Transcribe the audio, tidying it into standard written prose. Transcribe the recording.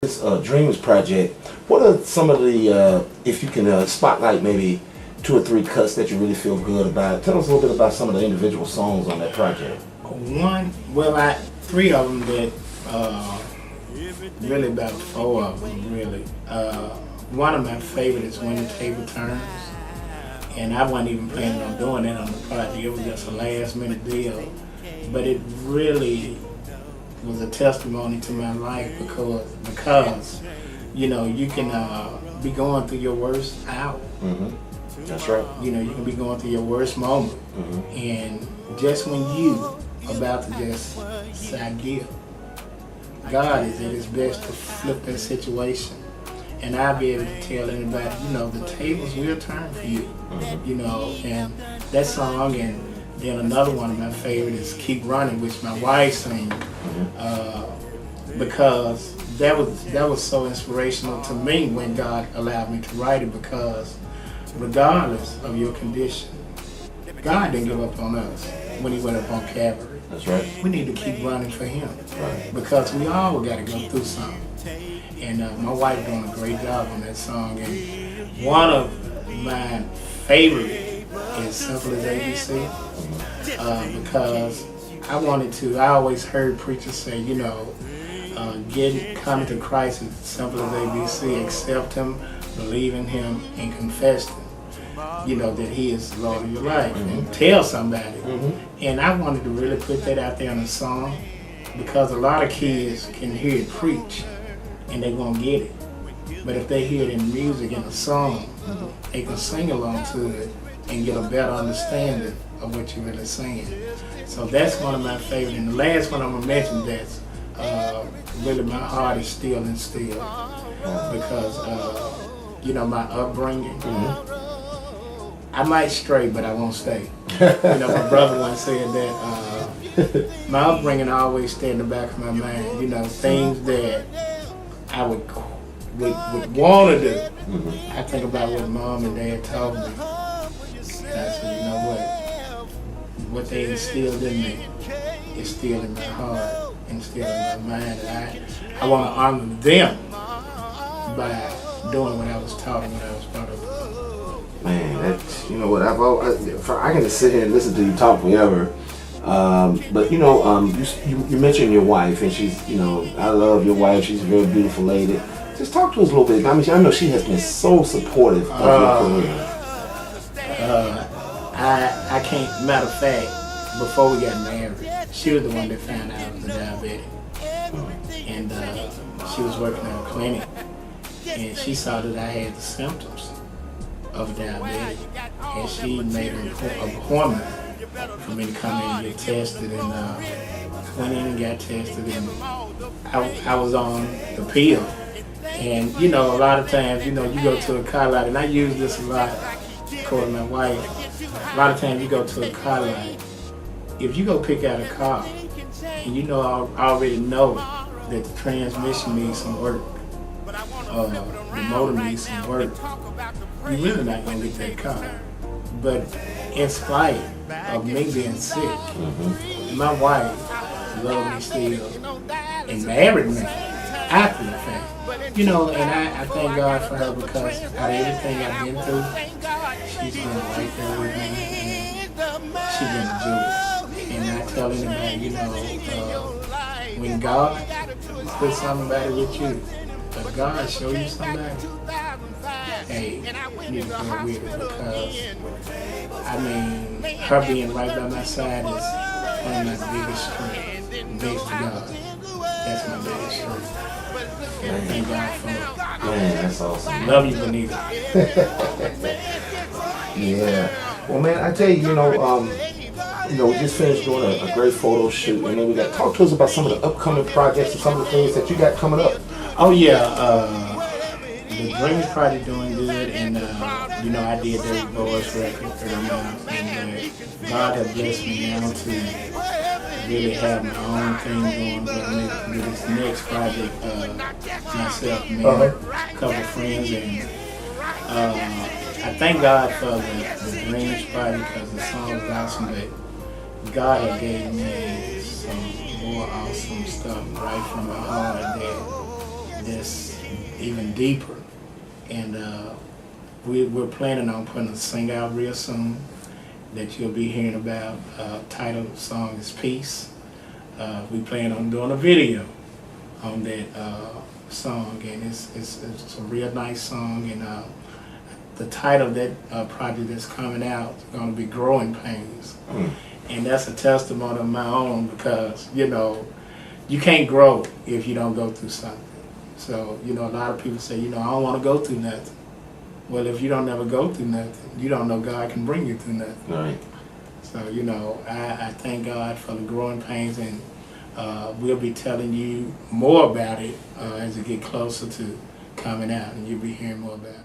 This Dreams project, what are some of the, if you can spotlight maybe two or three cuts that you really feel good about? Tell us a little bit about some of the individual songs on that project. Three of them that, really about four of them, really. One of my favorites is When the Table Turns, and I wasn't even planning on doing that on the project. It was just a last minute deal, but it really was a testimony to my life because you know, you can be going through your worst hour. That's right. You know, you can be going through your worst moment, and just when you about to just say I give, God is at his best to flip that situation. And I'll be able to tell anybody, you know, the tables will turn for you. You know, and that song, and then another one of my favorites is Keep Running, which my wife sings, because that was so inspirational to me when God allowed me to write it, because regardless of your condition, God didn't give up on us when he went up on Calvary. That's right. We need to keep running for him, Right. because we all got to go through something. And my wife doing a great job on that song. And one of my favorite is Simple as ABC, because I always heard preachers say, you know, coming to Christ is simple as ABC. Accept him, believe in him, and confess him. You know, that he is the Lord of your life, and tell somebody. And I wanted to really put that out there in a song, because a lot of kids can hear it preach and they won't get it. But if they hear it in music, in a song, they can sing along to it and get a better understanding of what you're really saying. So that's one of my favorites. And the last one I'm gonna mention that's really my heart is Still and Still, because you know, my upbringing. I might stray, but I won't stay. You know, my brother once said that my upbringing always stay in the back of my mind. You know, things that I would want to do. I think about what mom and dad told me. And I said, you know what they instilled in me is still in my heart and still in my mind. And I want to honor them by doing what I was taught and what I was brought up to do. Man, that's, you know what, I can just sit here and listen to you talk forever. But you know, you mentioned your wife, and she's, you know, I love your wife. She's a very beautiful lady. Just talk to us a little bit. I mean, I know she has been so supportive of your career. I can't. Matter of fact, before we got married, she was the one that found out I was a diabetic, and she was working at a clinic, and she saw that I had the symptoms of diabetes, and she made an appointment for me to come in and get tested, and went in and got tested, and I was on the pill. And you know, a lot of times, you know, you go to a car lot, and I use this a lot, according to my wife. A lot of times you go to a car lot, if you go pick out a car, and you know, I already know that the transmission needs some work, the motor needs some work, you're really not going to get that car. But in spite of me being sick, my wife loved me still and married me after the fact. You know, and I thank God for her, because out of everything I've been through, she's been right there with me, and she's been a jewel. And I tell anybody, you know, when God puts somebody with you, if God show you somebody, hey, you need to go with it, because I mean, her being right by my side is one of my biggest strengths. Thanks to God. That's my biggest strength. And I thank God for it. Man, that's awesome. Love you, Benita. Yeah. Well, man, I tell you, you know, we just finished doing a great photo shoot, and then we got talk to us about some of the upcoming projects and some of the things that you got coming up. Oh yeah, the Dreams Project doing good, and you know, I did the Boys record, and God has blessed me now to really have my own thing going. But I'm able to do this next project myself, and a couple of friends, and I thank God for the Dreams Project, because the song was awesome, but God had gave me some more awesome stuff right from my heart that that's even deeper. And we're planning on putting a sing out real soon that you'll be hearing about. Title of the song is Peace. We plan on doing a video on that song, and it's a real nice song. And the title of that project that's coming out is going to be Growing Pains. And that's a testimony of my own, because, you know, you can't grow if you don't go through something. So, you know, a lot of people say, you know, I don't want to go through nothing. Well, if you don't ever go through nothing, you don't know God can bring you through nothing. Right. So, you know, I thank God for the growing pains, and we'll be telling you more about it as it get closer to coming out, and you'll be hearing more about it.